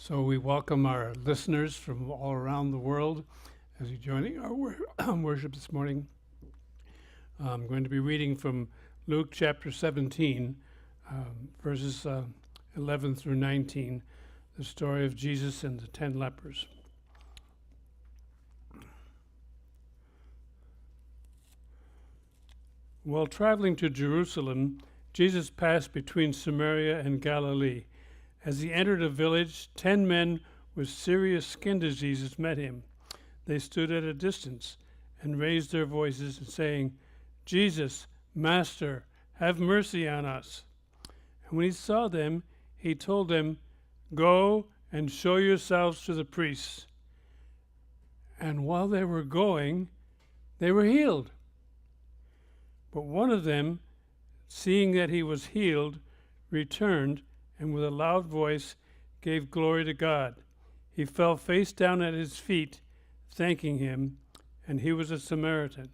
So we welcome our listeners from all around the world as you're joining our worship this morning. I'm going to be reading from Luke chapter 17, verses 11 through 19, the story of Jesus and the 10 lepers. While traveling to Jerusalem, Jesus passed between Samaria and Galilee. As he entered a village, 10 men with serious skin diseases met him. They stood at a distance and raised their voices, saying, "Jesus, Master, have mercy on us." And when he saw them, he told them, "Go and show yourselves to the priests." And while they were going, they were healed. But one of them, seeing that he was healed, returned and with a loud voice gave glory to God. He fell face down at his feet, thanking him, and he was a Samaritan.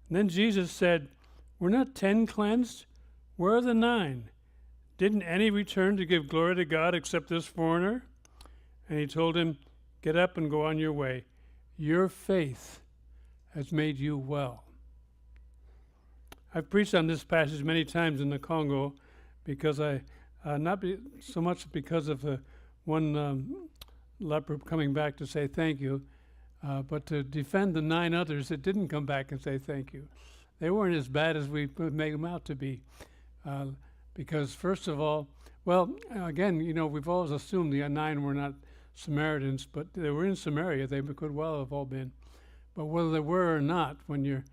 And then Jesus said, "Were not 10 cleansed? Where are the 9? Didn't any return to give glory to God except this foreigner?" And he told him, "Get up and go on your way. Your faith has made you well." I've preached on this passage many times in the Congo because so much because of one leper coming back to say thank you, but to defend the 9 others that didn't come back and say thank you. They weren't as bad as we make them out to be. Because first of all, again, we've always assumed the 9 were not Samaritans, but they were in Samaria. They could well have all been. But whether they were or not, when you're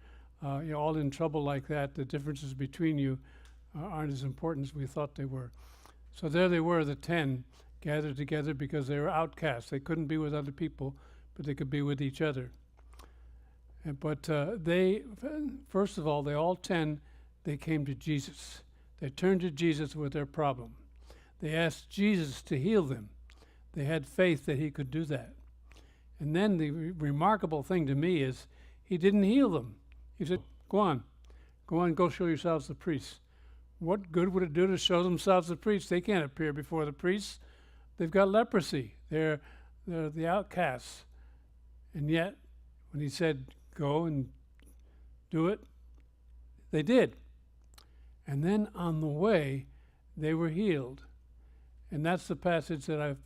all in trouble like that, the differences between you aren't as important as we thought they were. So there they were, the 10, gathered together because they were outcasts. They couldn't be with other people, but they could be with each other. But first of all, they all 10, they came to Jesus. They turned to Jesus with their problem. They asked Jesus to heal them. They had faith that he could do that. And then the remarkable thing to me is he didn't heal them. He said, go on, go show yourselves to the priests. What good would it do to show themselves to the priests? They can't appear before the priests. They've got leprosy. They're the outcasts. And yet, when he said, go and do it, they did. And then on the way, they were healed. And that's the passage that I've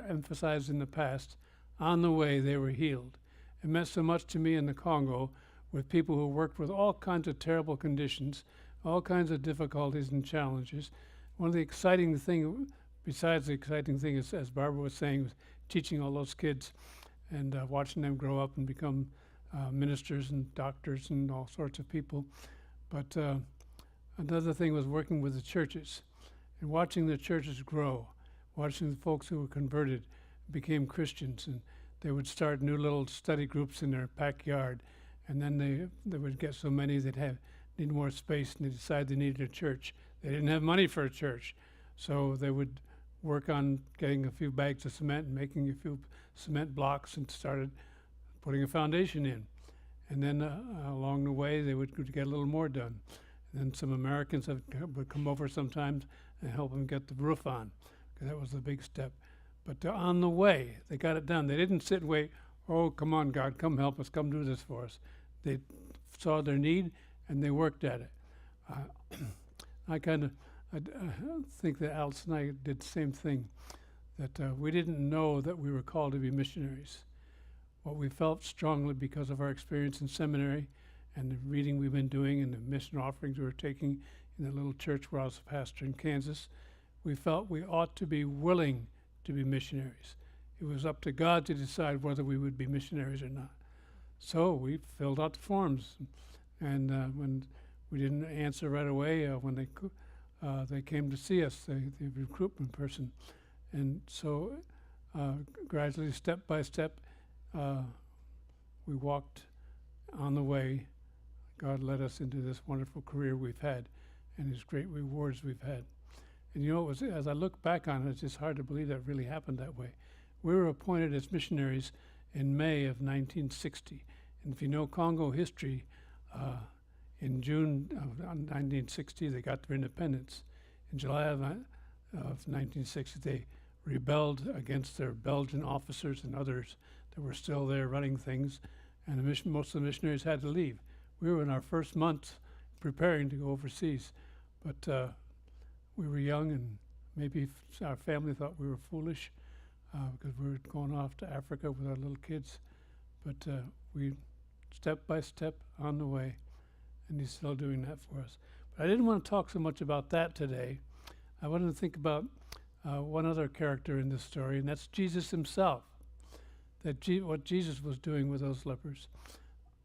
emphasized in the past. On the way, they were healed. It meant so much to me in the Congo with people who worked with all kinds of terrible conditions, all kinds of difficulties and challenges. One of the exciting things, besides the exciting thing, is, as Barbara was saying, was teaching all those kids and watching them grow up and become ministers and doctors and all sorts of people. But another thing was working with the churches and watching the churches grow, watching the folks who were converted became Christians, and they would start new little study groups in their backyard, and then they would get so many they'd need more space, and they decided they needed a church. They didn't have money for a church, so they would work on getting a few bags of cement and making a few cement blocks and started putting a foundation in. And then along the way, they would get a little more done. And then some Americans would come over sometimes and help them get the roof on, because that was the big step. But on the way, they got it done. They didn't sit and wait, "Oh, come on, God, come help us, come do this for us." They saw their need, and they worked at it. I think that Alice and I did the same thing, that we didn't know that we were called to be missionaries. What we felt strongly because of our experience in seminary and the reading we've been doing and the mission offerings we were taking in the little church where I was a pastor in Kansas, we felt we ought to be willing to be missionaries. It was up to God to decide whether we would be missionaries or not. So we filled out the forms, and when we didn't answer right away, when they came to see us, the recruitment person, and so gradually, step by step, we walked on the way. God led us into this wonderful career we've had, and His great rewards we've had. And as I look back on it, it's just hard to believe that really happened that way. We were appointed as missionaries in May of 1960. And if you know Congo history, in June of 1960, they got their independence. In July of 1960, they rebelled against their Belgian officers and others that were still there running things, and most of the missionaries had to leave. We were in our first month preparing to go overseas, but we were young, and maybe our family thought we were foolish because we were going off to Africa with our little kids. But we, step by step, on the way, and he's still doing that for us. But I didn't want to talk so much about that today. I wanted to think about one other character in this story, and that's Jesus himself, what Jesus was doing with those lepers.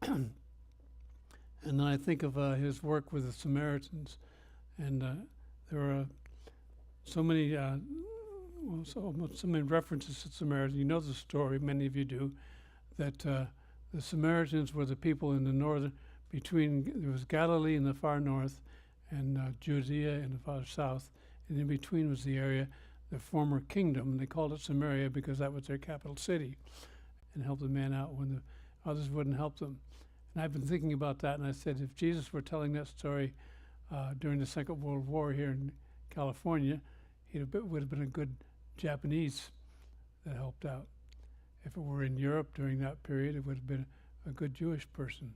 And then I think of his work with the Samaritans, and there are so many references to Samaritans. You know the story, many of you do, that the Samaritans were the people in the northern, there was Galilee in the far north, and Judea in the far south, and in between was the area, the former kingdom, and they called it Samaria because that was their capital city, and helped the man out when the others wouldn't help them. And I've been thinking about that, and I said, if Jesus were telling that story during the Second World War here in California, would have been a good Japanese that helped out. If it were in Europe during that period, it would have been a good Jewish person.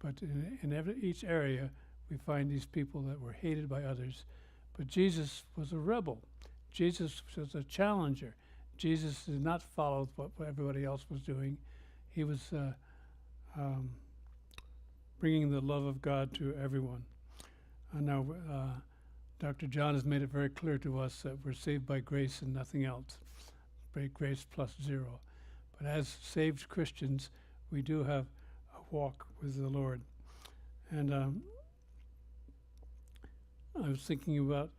But in each area, we find these people that were hated by others. But Jesus was a rebel. Jesus was a challenger. Jesus did not follow what everybody else was doing. He was bringing the love of God to everyone. Now, Dr. John has made it very clear to us that we're saved by grace and nothing else, by grace plus zero. But as saved Christians, we do have a walk with the Lord. And I was thinking about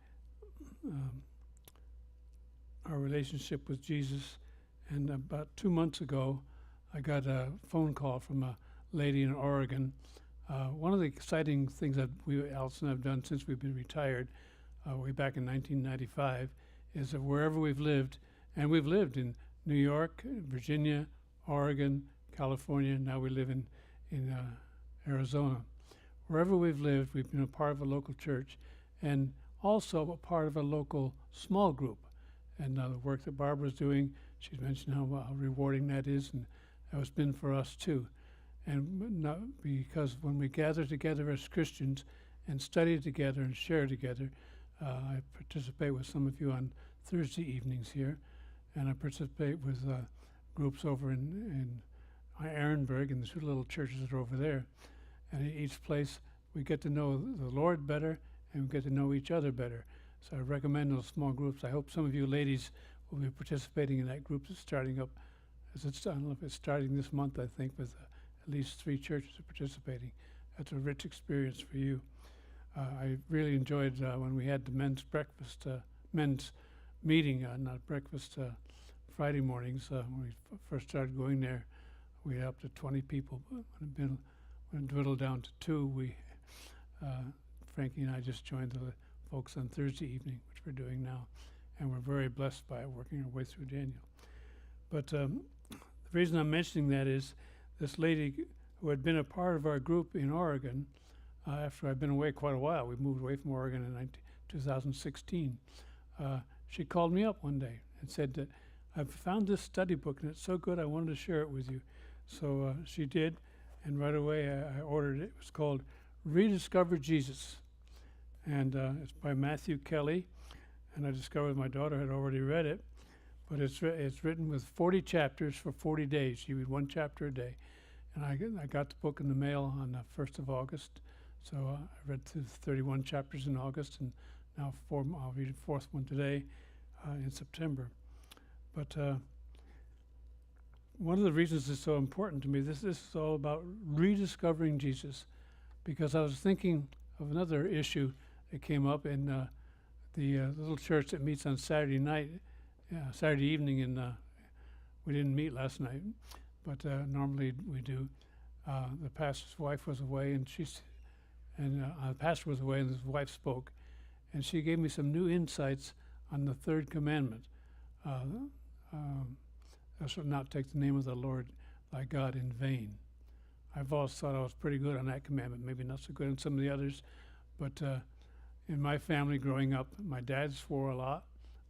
our relationship with Jesus, and about 2 months ago, I got a phone call from a lady in Oregon. One of the exciting things that Allison and I have done since we've been retired, way back in 1995, is that wherever we've lived, and we've lived in New York, Virginia, Oregon, California, now we live in Arizona. Wherever we've lived, we've been a part of a local church, and also a part of a local small group. And the work that Barbara's doing, she's mentioned how rewarding that is, and how it's been for us too. And because when we gather together as Christians and study together and share together, I participate with some of you on Thursday evenings here, and I participate with groups over in Ehrenberg and the two little churches that are over there. And in each place, we get to know the Lord better and we get to know each other better. So I recommend those small groups. I hope some of you ladies will be participating in that group that's starting up. I don't know if it's starting this month, I think, with at least 3 churches are participating. That's a rich experience for you. I really enjoyed when we had the men's breakfast, men's meeting, not breakfast, Friday mornings. When we first started going there, we had up to 20 people. But when it dwindled down to 2, Frankie and I just joined the folks on Thursday evening, which we're doing now. And we're very blessed by it, working our way through Daniel. But the reason I'm mentioning that is this lady who had been a part of our group in Oregon, after I'd been away quite a while, we moved away from Oregon in 2016. She called me up one day and said that I've found this study book and it's so good I wanted to share it with you. So she did, and right away I ordered it. It was called Rediscover Jesus, and it's by Matthew Kelly, and I discovered my daughter had already read it, but it's written with 40 chapters for 40 days. You read 1 chapter a day, and I got the book in the mail on the 1st of August, so I read through 31 chapters in August, and now I'll read the 4th one today in September. But one of the reasons it's so important to me, this is all about rediscovering Jesus, because I was thinking of another issue that came up in the little church that meets on Saturday Saturday evening, and we didn't meet last night, but normally we do. The pastor's wife was away, and the pastor was away, and his wife spoke, and she gave me some new insights on the 3rd commandment. Thou shalt not take the name of the Lord thy God in vain. I've always thought I was pretty good on that commandment, maybe not so good on some of the others, but in my family growing up, my dad swore a lot,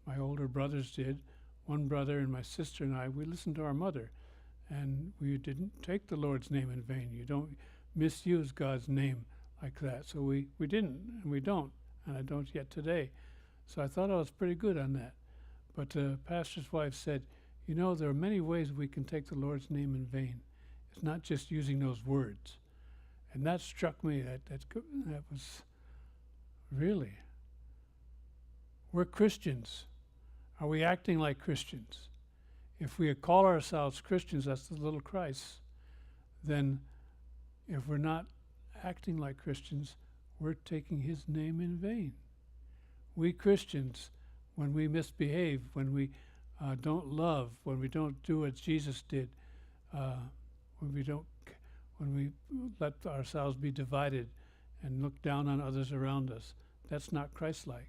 my older brothers did, one brother and my sister and I, we listened to our mother, and we didn't take the Lord's name in vain. You don't misuse God's name like that. So we didn't, and we don't, and I don't yet today. So I thought I was pretty good on that. But the pastor's wife said, you know, there are many ways we can take the Lord's name in vain. It's not just using those words. And that struck me. That was really. We're Christians. Are we acting like Christians? If we call ourselves Christians, that's the little Christ, then if we're not acting like Christians, we're taking his name in vain. We Christians, when we misbehave, when we don't love, when we don't do what Jesus did, when we let ourselves be divided and look down on others around us, that's not Christ-like.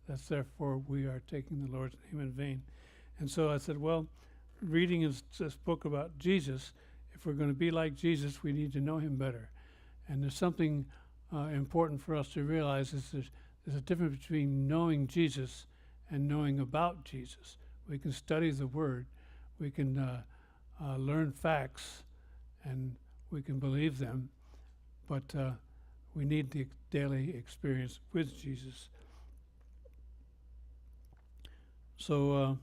That's therefore we are taking the Lord's name in vain. And so I said, well, reading this book about Jesus, if we're going to be like Jesus, we need to know him better. And there's something important for us to realize is there's a difference between knowing Jesus and knowing about Jesus. We can study the Word, we can learn facts, and we can believe them, but we need the daily experience with Jesus. So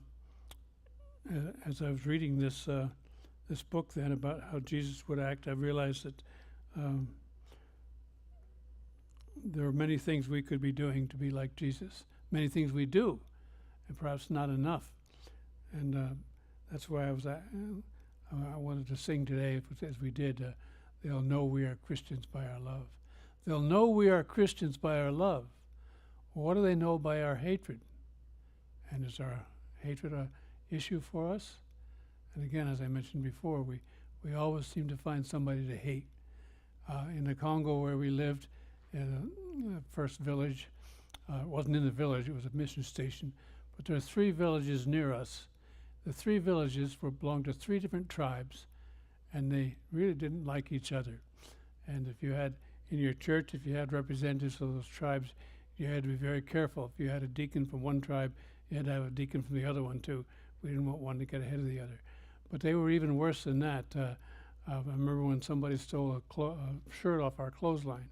as I was reading this book then about how Jesus would act, I realized that there are many things we could be doing to be like Jesus. Many things we do, and perhaps not enough. And that's why I wanted to sing today, as we did, they'll know we are Christians by our love. They'll know we are Christians by our love. Well, what do they know by our hatred? And is our hatred an issue for us? And again, as I mentioned before, we always seem to find somebody to hate. In the Congo where we lived, in the first village, it wasn't in the village, it was a mission station, but there are 3 villages near us. The 3 villages belonged to 3 different tribes, and they really didn't like each other. And if you had, in your church, if you had representatives of those tribes, you had to be very careful. If you had a deacon from one tribe, you had to have a deacon from the other one too. We didn't want one to get ahead of the other. But they were even worse than that. I remember when somebody stole a shirt off our clothesline.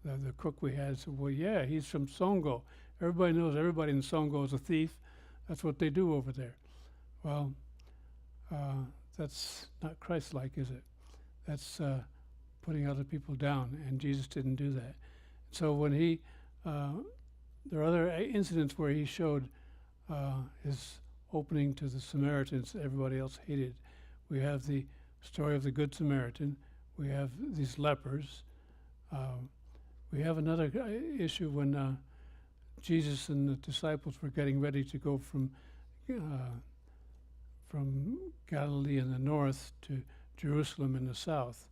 The cook we had said, well, yeah, he's from Songo. Everybody knows everybody in Songo is a thief. That's what they do over there. Well, that's not Christ-like, is it? That's putting other people down, and Jesus didn't do that. So when there are other incidents where he showed his opening to the Samaritans that everybody else hated. We have the story of the Good Samaritan. We have these lepers. We have another issue when Jesus and the disciples were getting ready to go from Galilee in the north to Jerusalem in the south.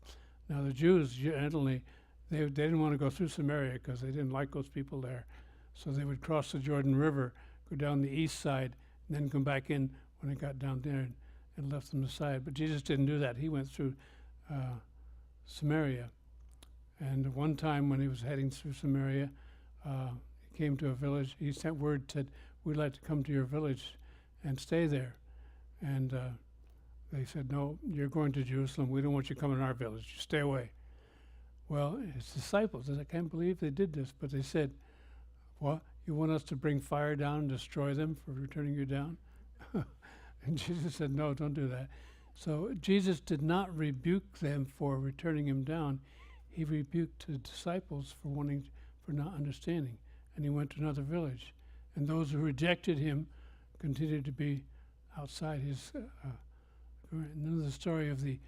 Now the Jews generally, they didn't want to go through Samaria because they didn't like those people there. So they would cross the Jordan River, go down the east side, and then come back in when they got down there and left them aside. But Jesus didn't do that. He went through Samaria. And one time when he was heading through Samaria, he came to a village. He sent word, said, we'd like to come to your village and stay there. And they said, no, you're going to Jerusalem. We don't want you coming to our village. Stay away. Well, his disciples said, I can't believe they did this. But they said, what? You want us to bring fire down and destroy them for returning you down? And Jesus said, no, don't do that. So Jesus did not rebuke them for returning him down. He rebuked the disciples for not understanding. And he went to another village. And those who rejected him continued to be outside his. And then the story of the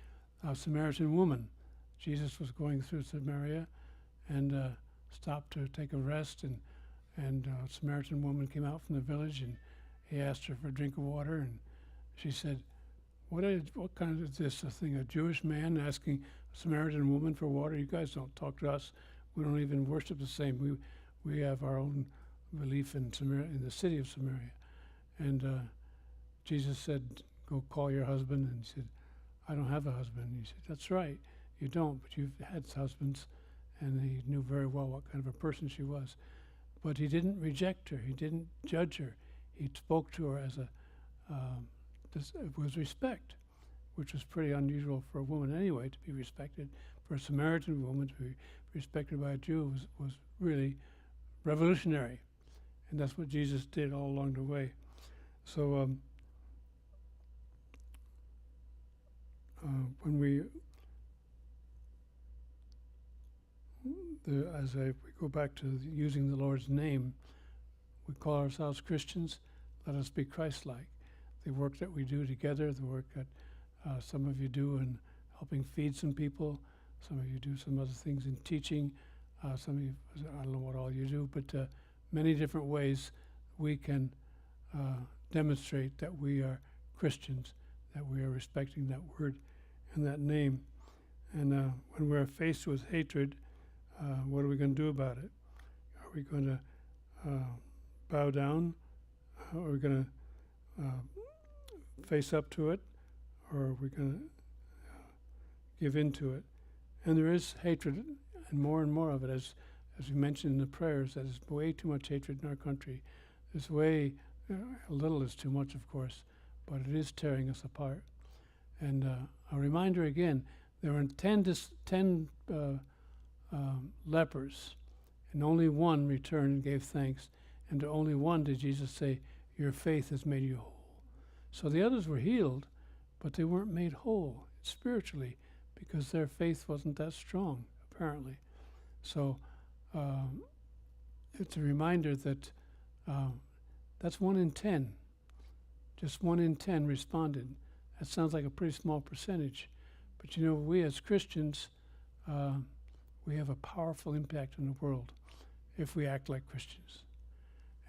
Samaritan woman. Jesus was going through Samaria and stopped to take a rest. And a Samaritan woman came out from the village, and he asked her for a drink of water. And she said, what kind of this a thing? A Jewish man asking a Samaritan woman for water? You guys don't talk to us. We don't even worship the same. We have our own belief in Samaria, in the city of Samaria. And Jesus said, go call your husband. And he said, I don't have a husband. And he said, that's right, you don't, but you've had husbands. And he knew very well what kind of a person she was. But he didn't reject her. He didn't judge her. He spoke to her as a was respect, which was pretty unusual for a woman anyway to be respected. For a Samaritan woman to be respected by a Jew was really revolutionary, and that's what Jesus did all along the way. So when we go back to using the Lord's name, we call ourselves Christians. Let us be Christ-like. The work that we do together, the work that some of you do in helping feed some people, some of you do some other things in teaching, some of you, I don't know what all you do, but many different ways we can demonstrate that we are Christians, that we are respecting that word and that name. And when we're faced with hatred, what are we going to do about it? Are we going to bow down? Are we going to face up to it? Or are we going to give in to it? And there is hatred, and more of it, as we mentioned in the prayers. That is way too much hatred in our country. There's way, a little is too much, of course, but it is tearing us apart. And a reminder again, there were 10 lepers, and only one returned and gave thanks, and to only one did Jesus say, "Your faith has made you whole." So the others were healed, but they weren't made whole spiritually because their faith wasn't that strong, apparently. So it's a reminder that that's 1 in 10. Just 1 in 10 responded. That sounds like a pretty small percentage. But you know, we as Christians, we have a powerful impact on the world if we act like Christians.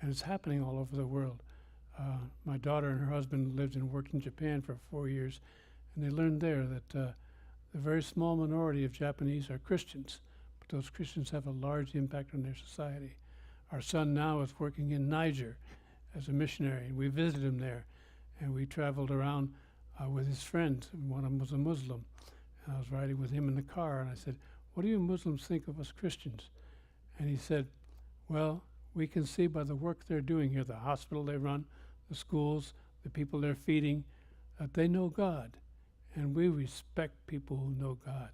And it's happening all over the world. My daughter and her husband lived and worked in Japan for 4 years, and they learned there that the very small minority of Japanese are Christians, but those Christians have a large impact on their society. Our son now is working in Niger as a missionary, and we visited him there, and we traveled around with his friends, and one of them was a Muslim. And I was riding with him in the car, and I said, "What do you Muslims think of us Christians?" And he said, "Well, we can see by the work they're doing here, the hospital they run, the schools, the people they're feeding, that they know God. And we respect people who know God."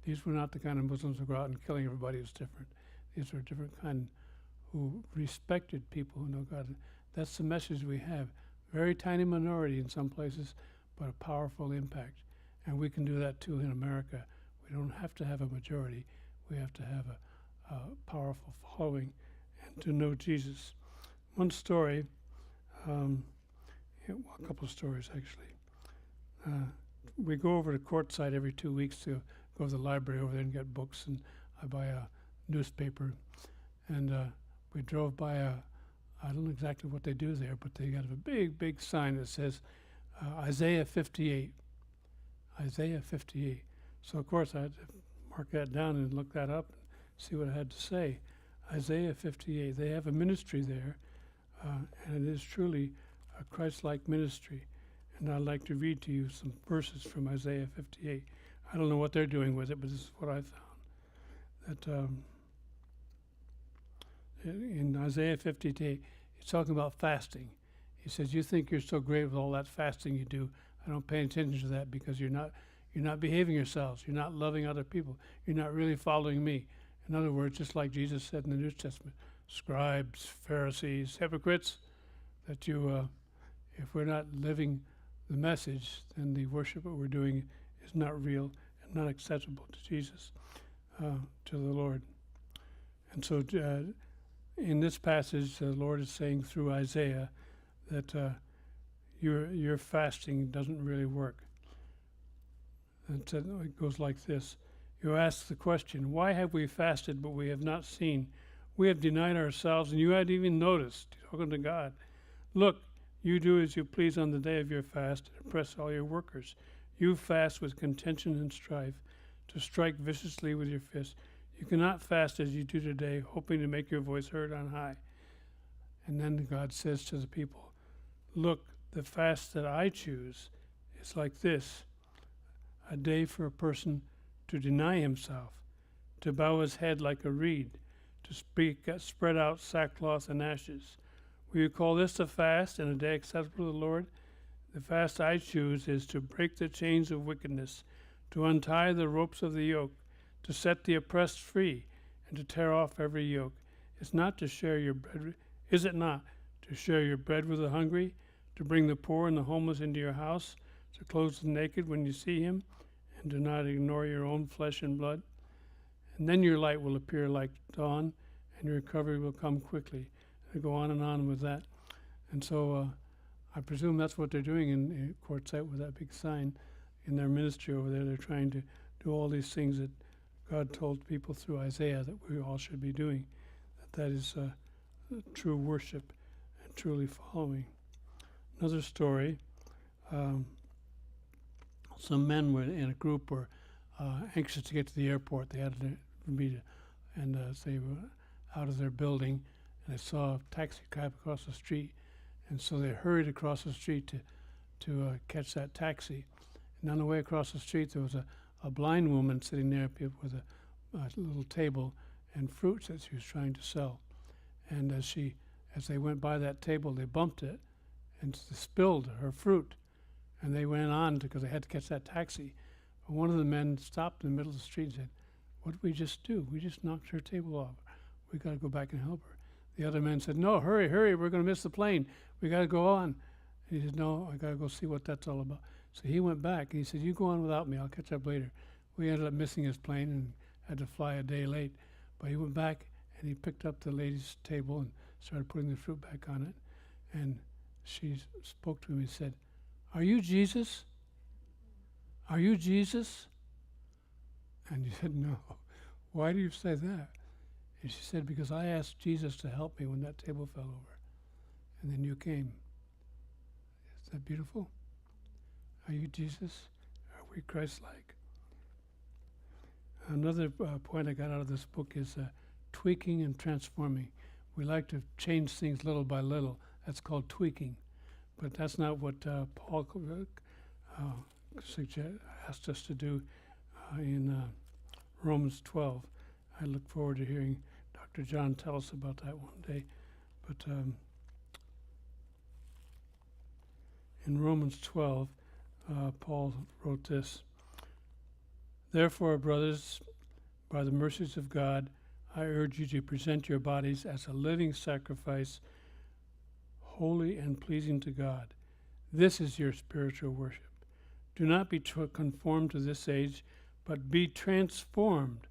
These were not the kind of Muslims who go out and killing everybody who's different. These were a different kind who respected people who know God. That's the message we have. Very tiny minority in some places, but a powerful impact. And we can do that too in America. We don't have to have a majority. We have to have a powerful following and to know Jesus. One story, a couple of stories actually. We go over to Courtside every 2 weeks to go to the library over there and get books, and I buy a newspaper. And we drove by I don't know exactly what they do there, but they got a big sign that says Isaiah 58. Isaiah 58. So, of course, I had to mark that down and look that up and see what it had to say. Isaiah 58. They have a ministry there, and it is truly a Christ-like ministry. And I'd like to read to you some verses from Isaiah 58. I don't know what they're doing with it, but this is what I found. That in Isaiah 58, he's talking about fasting. He says, "You think you're so great with all that fasting you do. I don't pay attention to that because you're not behaving yourselves. You're not loving other people. You're not really following me." In other words, just like Jesus said in the New Testament, scribes, Pharisees, hypocrites, that if we're not living the message, then the worship that we're doing is not real and not acceptable to Jesus, to the Lord. And so in this passage, the Lord is saying through Isaiah that your fasting doesn't really work. And so it goes like this. You ask the question, "Why have we fasted but we have not seen? We have denied ourselves and you hadn't even noticed." Talking to God. "Look, you do as you please on the day of your fast and oppress all your workers. You fast with contention and strife, to strike viciously with your fist. You cannot fast as you do today, hoping to make your voice heard on high." And then God says to the people, "Look, the fast that I choose is like this: a day for a person to deny himself, to bow his head like a reed, to spread out sackcloth and ashes, Will you call this a fast and a day acceptable to the Lord? The fast I choose is to break the chains of wickedness, to untie the ropes of the yoke, to set the oppressed free, and to tear off every yoke. Is it not to share your bread with the hungry, to bring the poor and the homeless into your house, to clothe the naked when you see him, and do not ignore your own flesh and blood? And then your light will appear like dawn, and your recovery will come quickly. And go on with that. And so I presume that's what they're doing in Quartzsite with that big sign in their ministry over there. They're trying to do all these things that God told people through Isaiah that we all should be doing. That is true worship and truly following. Another story, some men were in a group were anxious to get to the airport. They had to meet, and they were out of their building, and they saw a taxi cab across the street, and so they hurried across the street to catch that taxi. And on the way across the street, there was a blind woman sitting there with a little table and fruits that she was trying to sell. And as they went by that table, they bumped it and spilled her fruit. And they went on because they had to catch that taxi. But one of the men stopped in the middle of the street and said, "What did we just do? We just knocked her table off. We got to go back and help her." The other man said, "No, hurry, we're going to miss the plane. We got to go on." And he said, "No, I got to go see what that's all about." So he went back and he said, "You go on without me. I'll catch up later." We ended up missing his plane and had to fly a day late. But he went back and he picked up the lady's table and started putting the fruit back on it. And she spoke to him and said, "Are you Jesus? Are you Jesus?" And he said, "No." "Why do you say that?" And she said, "Because I asked Jesus to help me when that table fell over. And then you came." Is that beautiful? Are you Jesus? Are we Christ-like? Another point I got out of this book is tweaking and transforming. We like to change things little by little. That's called tweaking. But that's not what Paul asked us to do in Romans 12. I look forward to hearing Dr. John tell us about that one day. But in Romans 12, Paul wrote this: "Therefore, brothers, by the mercies of God, I urge you to present your bodies as a living sacrifice, holy and pleasing to God. This is your spiritual worship. Do not be conformed to this age, but be transformed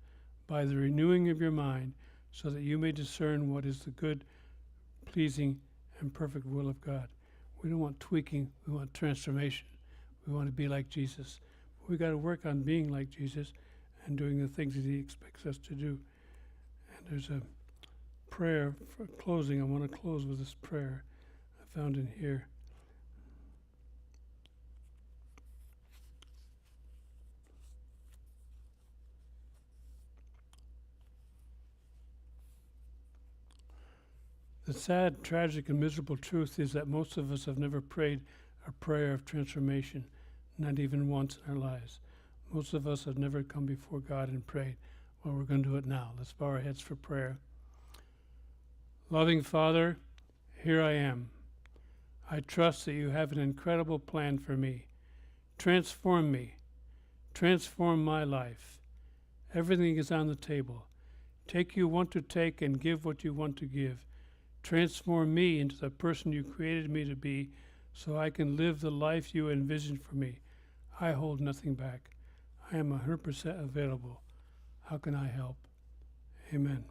by the renewing of your mind, so that you may discern what is the good, pleasing, and perfect will of God." We don't want tweaking, we want transformation. We want to be like Jesus. We've got to work on being like Jesus and doing the things that he expects us to do. And there's a prayer for closing. I want to close with this prayer I found in here. The sad, tragic, and miserable truth is that most of us have never prayed a prayer of transformation, not even once in our lives. Most of us have never come before God and prayed. Well, we're going to do it now. Let's bow our heads for prayer. Loving Father, here I am. I trust that you have an incredible plan for me. Transform me. Transform my life. Everything is on the table. Take you want to take and give what you want to give. Transform me into the person you created me to be, so I can live the life you envisioned for me. I hold nothing back. I am 100% available. How can I help? Amen.